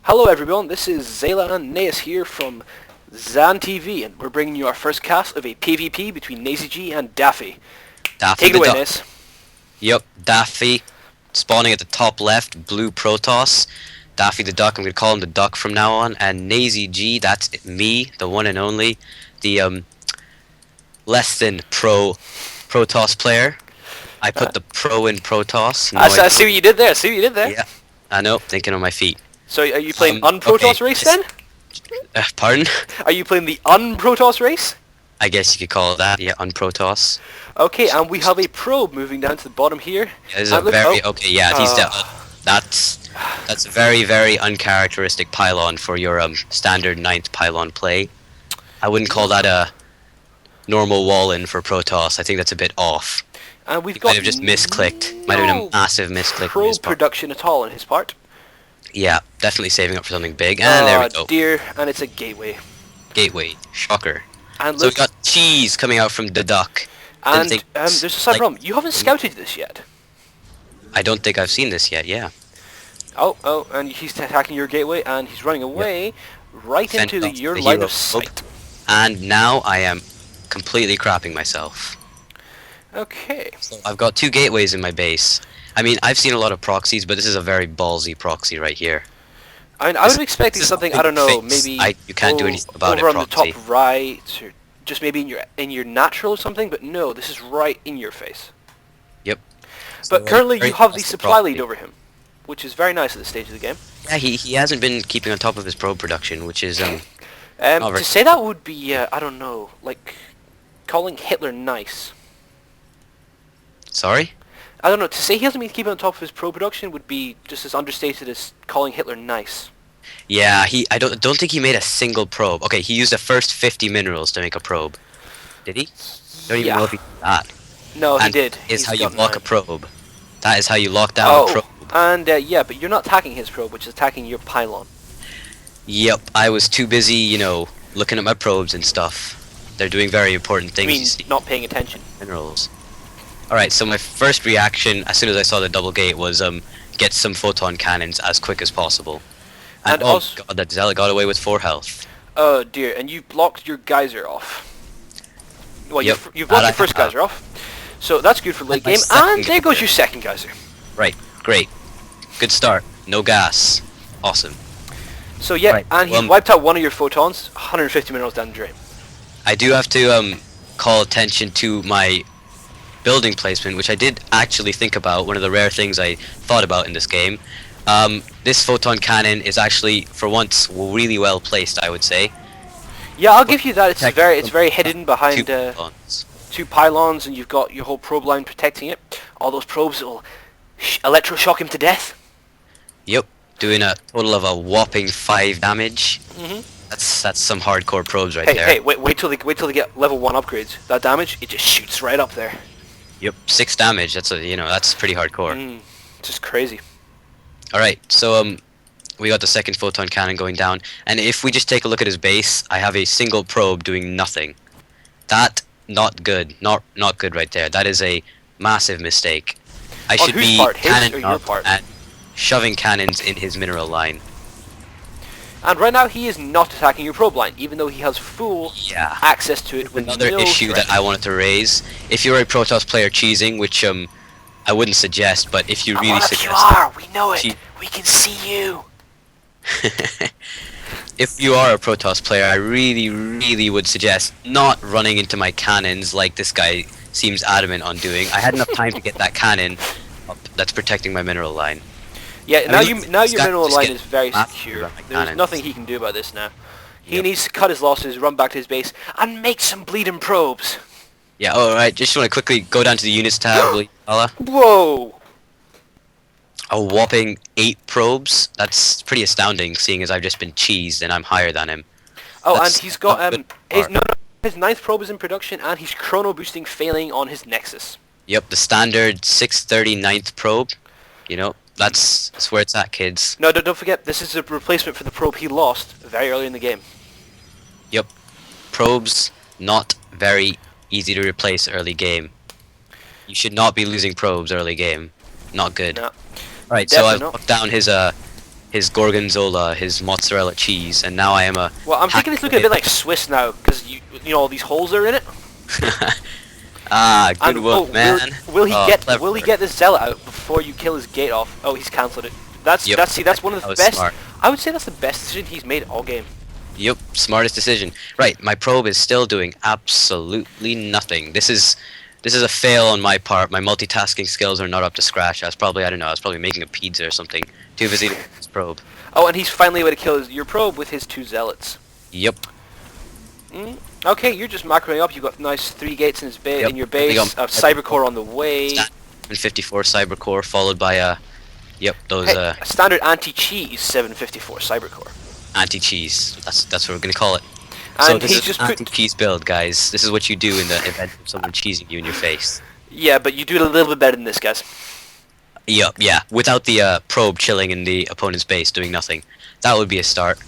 Hello everyone, this is Zala and Neyzyg here from Zan TV, and we're bringing you our first cast of a PvP between Neyzyg and Daffe. Daffe Take it the away, duck. Nez. Yep, Daffe, spawning at the top left, blue Protoss. Daffe the duck, I'm gonna call him the duck from now on. And Neyzyg, that's me, the one and only, the less than pro Protoss player. I put the pro in Protoss. I see what you did there, Yeah, I know, thinking on my feet. So are you playing Okay, unProtoss race then? Pardon? Are you playing the unProtoss race? I guess you could call it that, yeah, unProtoss. Okay, and we have a probe moving down to the bottom here. Yeah, this is a very, okay, yeah, that's a very, very uncharacteristic pylon for your standard 9th pylon play. I wouldn't call that a normal wall-in for Protoss. I think that's a bit off. And we've He got might have just misclicked. Might have been a massive misclick on his probe part. production at all on his part. Yeah, definitely saving up for something big. And there we go. Dear, and it's a gateway. Gateway. Shocker. And So we got cheese coming out from the duck. and there's a side problem. You haven't scouted this yet. I don't think I've seen this yet, yeah. Oh, and he's attacking your gateway, and he's running away right Fend into off your the line hero of sight. And now I am completely crapping myself. Okay. So I've got 2 gateways in my base. I mean, I've seen a lot of proxies, but this is a very ballsy proxy right here. I mean, I was expecting something, I don't know, maybe you can't do anything about over it, on the proxy. top right, or just maybe in your natural or something, but no, this is right in your face. Yep. But So, currently very you have the fast supply proxy. lead over him, which is very nice at this stage of the game. Yeah, he hasn't been keeping on top of his probe production, which is To very- say that would be, I don't know, like calling Hitler nice. Sorry? I don't know, to say he hasn't been keeping on top of his pro production would be just as understated as calling Hitler nice. Yeah, I don't think he made a single probe. Okay, he used the first 50 minerals to make a probe. Did he? Don't even know if he did that. No, he And did. Is He's how you gotten lock nine. a probe. That is how you lock down a probe. And yeah, but you're not attacking his probe, which is attacking your pylon. Yep, I was too busy, you know, looking at my probes and stuff. They're doing very important I things. mean, You see. not paying attention. Minerals. Alright, so my first reaction, as soon as I saw the double gate, was get some photon cannons as quick as possible. And, And oh also- god, that Zala got away with 4 health. Oh dear, and you blocked your geyser off. Well, Yep, you've blocked that your I first have. geyser off. So that's good for late my game. second And there goes geyser. your second geyser. Right, great. Good start. No gas. Awesome. So yeah, Right, and he's wiped out one of your photons, 150 minerals down the drain. I do have to call attention to my building placement, which I did actually think about, one of the rare things I thought about in this game. This photon cannon is actually, for once, really well placed, I would say. Yeah, I'll give you that. It's Protect very hidden behind 2 photons. 2 pylons, and you've got your whole probe line protecting it. All those probes that will electroshock him to death. Yep, doing a total of a whopping 5 damage. Mhm. That's some hardcore probes right Hey, there. hey, wait till they get level 1 upgrades. That damage, it just shoots right up there. Yep, 6 damage. That's pretty hardcore. Just crazy. All right, so we got the second photon cannon going down, and if we just take a look at his base, I have a single probe doing nothing. That not good, not good right there. That is a massive mistake. I On should whose be part, his cannon or your up part? and shoving cannons in his mineral line. And right now he is not attacking your probe line, even though he has full Yeah. access to it with Another no issue threat. that I wanted to raise: if you're a Protoss player cheesing, which I wouldn't suggest, but if you A really lot of you suggest, are. We know it. Gee. We can see you. if you are a Protoss player, I really would suggest not running into my cannons like this guy seems adamant on doing. I had enough time to get that cannon up that's protecting my mineral line. Yeah, now mean, now this your guy mineral just line get is very massively secure. run like There's cannons. nothing he can do about this now. He Yep. needs to cut his losses, run back to his base, and make some bleeding probes. Yeah, alright, just want to quickly go down to the units tab, will you, Zala? Whoa! A whopping 8 probes? That's pretty astounding, seeing as I've just been cheesed and I'm higher than him. Oh, That's and he's got not good his part. no, his 9th probe is in production, and he's chrono boosting, failing on his nexus. Yep, the standard 639th probe. You know, that's where it's at, kids. No, don't forget, this is a replacement for the probe he lost very early in the game. Yep. Probes, not very easy to replace early game. You should not be losing probes early game. Not good. No. Right, so I've Definitely not. locked down his his gorgonzola, his mozzarella cheese, and now I am a... Well, I'm thinking it's looking a bit like Swiss now, because you know all these holes are in it. Ah, good And, work, man. Will he Clever. Will he get this Zala out before you kill his gate off? Oh, he's cancelled it. That's one of That the was best. smart. I would say that's the best decision he's made all game. Yep, smartest decision. Right, my probe is still doing absolutely nothing. This is a fail on my part. My multitasking skills are not up to scratch. I was probably making a pizza or something. Too busy to this probe. Oh, and he's finally able to kill your probe with his 2 zealots. Yep. Okay, you're just macroing up. You've got nice 3 gates in his Yep. in your base. Cybercore on the way. 754 cybercore followed by those Hey, a standard anti-cheese 754 cybercore. anti-cheese. That's what we're gonna call it. And So this he's is just an put. anti-cheese build, guys. This is what you do in the event of someone cheesing you in your face. Yeah, but you do it a little bit better than this, guys. Yep, yeah. Without the probe chilling in the opponent's base, doing nothing. That would be a start.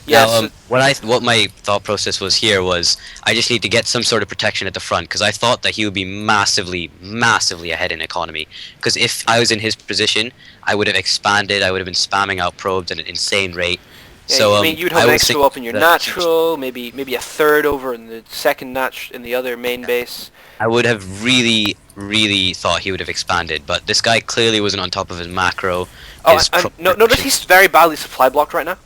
Yeah. Now, what my thought process was here was I just need to get some sort of protection at the front because I thought that he would be massively, massively ahead in economy. Because if I was in his position, I would have expanded. I would have been spamming out probes at an insane rate. Yeah, So I mean, you'd have I an was extra up in your thinking that natural, maybe a third over in the second in the other main base. I would have really, really thought he would have expanded, but this guy clearly wasn't on top of his macro. Oh, his and notice he's very badly supply blocked right now.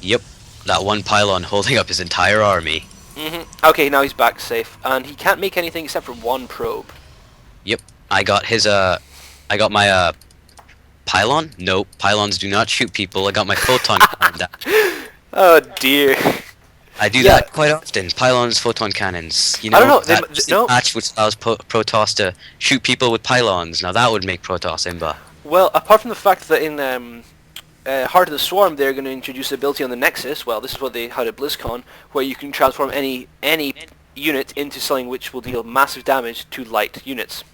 Yep, that one pylon holding up his entire army. Okay, now he's back safe, and he can't make anything except for 1 probe. Yep, I got my pylon. Nope, pylons do not shoot people. I got my photon cannon down. Oh dear. I do that quite often. Pylons, photon cannons. You know, I don't know. that match which allows Protoss to shoot people with pylons. Now that would make Protoss imba. Well, apart from the fact that in Heart of the Swarm they're going to introduce the ability on the Nexus, well, this is what they had at BlizzCon, where you can transform any unit into something which will deal massive damage to light units.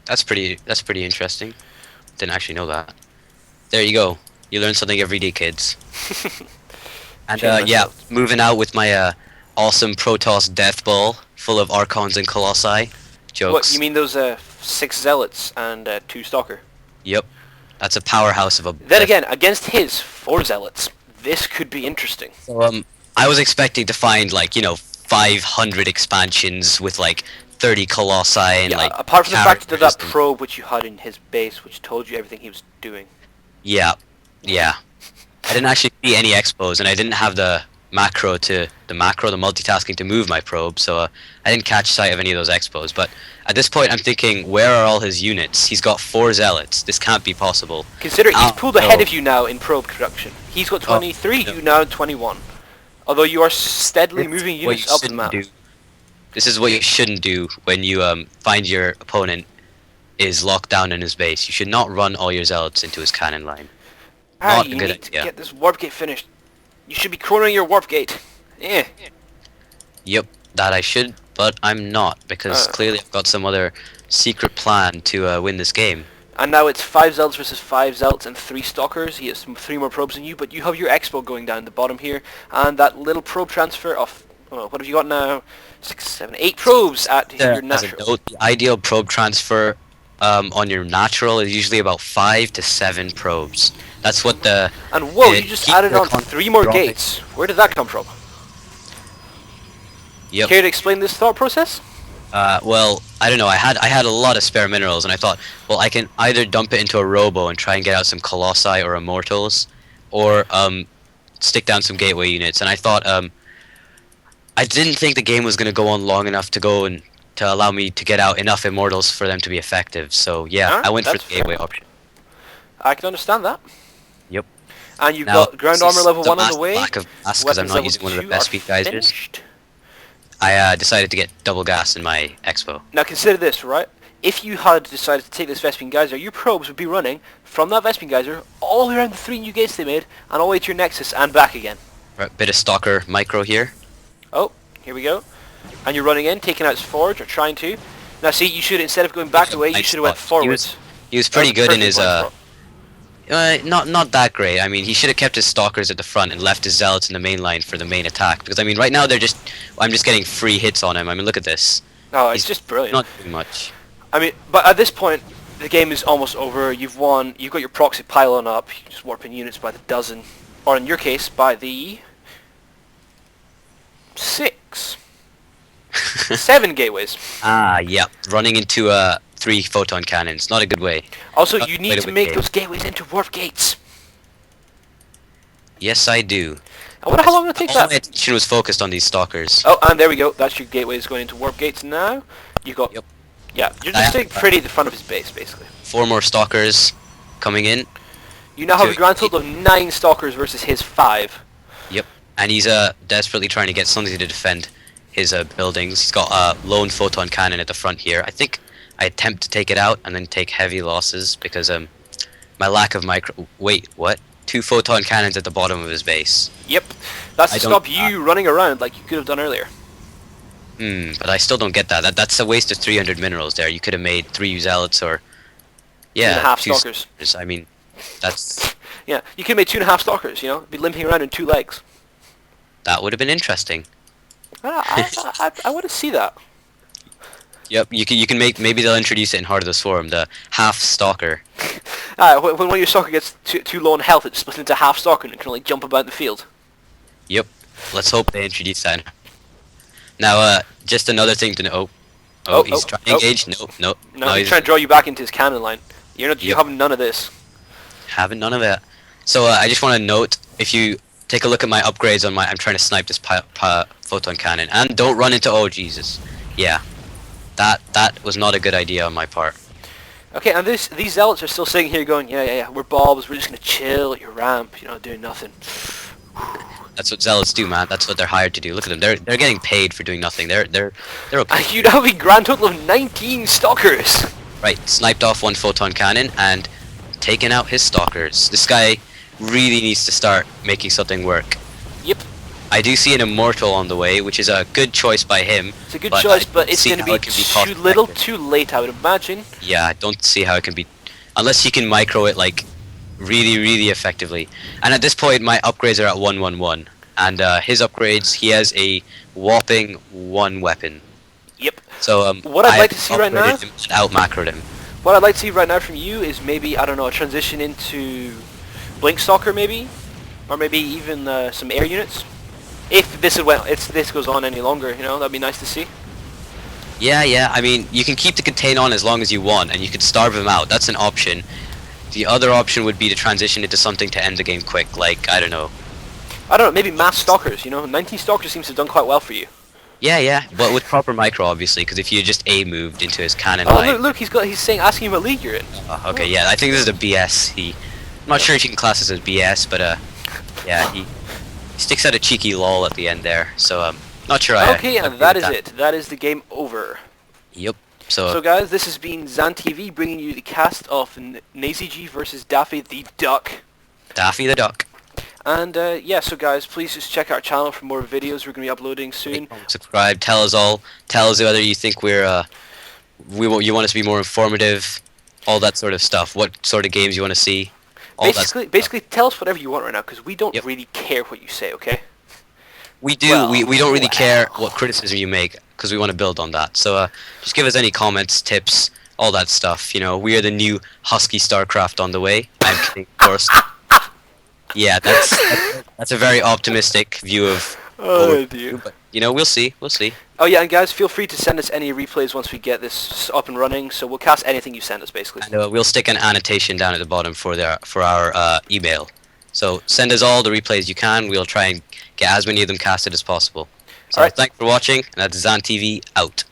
That's pretty interesting. Didn't actually know that. There you go. You learn something every day, kids. And yeah, moving out with my awesome Protoss Death Ball full of Archons and Colossi. Jokes. What, you mean those 6 Zealots and 2 Stalker? Yep. That's a powerhouse of a... Then again, against his 4 Zealots, this could be interesting. So, I was expecting to find, 500 expansions with, 30 Colossi and, apart from the fact that characters probe which you had in his base, which told you everything he was doing. Yeah. I didn't actually see any expos, and I didn't have the multitasking to move my probe, so I didn't catch sight of any of those expos. But at this point, I'm thinking, where are all his units? He's got 4 zealots. This can't be possible. Consider he's pulled ahead of you now in probe production. He's got 23, you now 21. Although you are steadily moving units up the map. This is what you shouldn't do when you find your opponent is locked down in his base. You should not run all your zealots into his cannon line. Not you a good need to idea. get this warp gate finished. You should be cornering your warp gate. Yeah. Yep, that I should, but I'm not, because clearly I've got some other secret plan to win this game. And now it's 5 Zealots versus 5 Zealots and 3 Stalkers. He has 3 more probes than you, but you have your Expo going down the bottom here, and that little probe transfer of, what have you got now? 6, 7, 8 probes at your natural. As a note, the ideal probe transfer on your natural is usually about 5 to 7 probes. That's what the... And whoa, you just added on 3 more gates. Where did that come from? Yep. Care to explain this thought process? Well, I don't know. I had a lot of spare minerals, and I thought, well, I can either dump it into a robo and try and get out some Colossi or Immortals, or stick down some gateway units. And I thought, I didn't think the game was going to go on long enough to allow me to get out enough Immortals for them to be effective. So yeah, I went for the gateway option. I can understand that. Yep. And you've got ground armor level 1 on the way. Lack of gas because I'm not using one of the best speed geysers. I decided to get double gas in my Expo. Now consider this, right? If you had decided to take this Vespene Geyser, your probes would be running from that Vespene Geyser all the way around the 3 new gates they made, and all the way to your Nexus and back again. Right, bit of Stalker micro here. Oh, here we go. And you're running in, taking out his forge, or trying to. Now see, you should, instead of going back the way, you should have went forwards. He was pretty good in his not that great. I mean, he should have kept his stalkers at the front and left his zealots in the main line for the main attack. Because I mean, right now I'm just getting free hits on him. I mean, look at this. No, it's just brilliant. Not doing much. I mean, but at this point, the game is almost over. You've won. You've got your proxy pylon up. You can just warp in units by the dozen, or in your case, by the 6, 7 gateways. Ah, yeah. Running into 3 photon cannons. Not a good way. Also, Not you a need way to make begin. those gateways into warp gates. Yes, I do. I wonder how long it'll take All my that. attention was focused on these stalkers. Oh, and there we go. That's your gateways going into warp gates now. You got. Yep. Yeah, you're just staying pretty at the front of his base, basically. 4 more stalkers coming in. You now have a Two- grand total of 9 stalkers versus his 5. Yep. And he's desperately trying to get something to defend his buildings. He's got a lone photon cannon at the front here. I think I attempt to take it out and then take heavy losses because my lack of micro. Wait, what? 2 photon cannons at the bottom of his base. Yep. That's to I don't- stop you running around like you could have done earlier. But I still don't get that. That's a waste of 300 minerals there. You could have made 3 zealots or... Yeah, 2.5 2 stalkers. I mean, that's... Yeah, you could have made 2.5 stalkers, you know? Be limping around in 2 legs. That would have been interesting. I want to see that. Yep, you can make... Maybe they'll introduce it in Heart of the Swarm, the half stalker. When one of your stalker gets too low on health, it splits into half stalker and it can only jump about the field. Yep. Let's hope they introduce that. Now, just another thing to know. Oh, he's trying to engage. No, He's trying to draw you back into his cannon line. You're not. You Yep. have none of this. Having none of it. So I just want to note, if you take a look at my upgrades on my, I'm trying to snipe this photon cannon, and don't run into. Oh Jesus, yeah, that was not a good idea on my part. Okay, and these zealots are still sitting here going, yeah, we're bobs. We're just gonna chill at your ramp, you know, doing nothing. That's what zealots do, man. That's what they're hired to do. Look at them. They're getting paid for doing nothing. They're okay. And you now have a grand total of 19 stalkers. Right, sniped off 1 photon cannon and taken out his stalkers. This guy really needs to start making something work. Yep, I do see an immortal on the way, which is a good choice by him. it's a good But choice, I but don't it's see going to how be it can be too cost little, effective. too late, I would imagine. Yeah, I don't see how it can be, unless he can micro it like really, really effectively. And at this point, my upgrades are at 111, and his upgrades, he has a whopping 1 weapon. Yep. So What I'd I like to see right now- upgraded him and out macroed him. What I'd like to see right now from you is maybe, I don't know, a transition into Blink Stalker maybe? Or maybe even some air units? If this goes on any longer, you know, that'd be nice to see. Yeah. I mean, you can keep the contain on as long as you want, and you could starve him out. That's an option. The other option would be to transition into something to end the game quick, like, I don't know. I don't know, maybe mass stalkers, you know? 19 stalkers seems to have done quite well for you. Yeah, but with proper micro, obviously, because if you just A moved into his cannon Oh, line... look, he's saying, asking you what league you're in. Okay, yeah, I think this is a BS. I'm not sure if you can class this as BS, but yeah, he sticks out a cheeky lol at the end there. So not sure. Okay, and that is it. That is the game over. Yep. So guys, this has been Zan TV bringing you the cast of Neyzyg versus Daffe the Duck. Daffy the Duck. And yeah, so guys, please just check our channel for more videos. We're going to be uploading soon. Subscribe. Tell us whether you think you want us to be more informative, all that sort of stuff. What sort of games you want to see. Basically, tell us whatever you want right now, because we don't Yep. really care what you say, okay? We do. Well, we don't really care what criticism you make, because we want to build on that. So just give us any comments, tips, all that stuff. You know, we are the new Husky StarCraft on the way. I'm kidding, of course. Yeah, that's a very optimistic view of. Oh dear. But you know, we'll see. Oh yeah, and guys, feel free to send us any replays once we get this up and running. So we'll cast anything you send us, basically. And we'll stick an annotation down at the bottom for our email. So send us all the replays you can. We'll try and get as many of them casted as possible. So Alright. thanks for watching, and that's Zan TV out.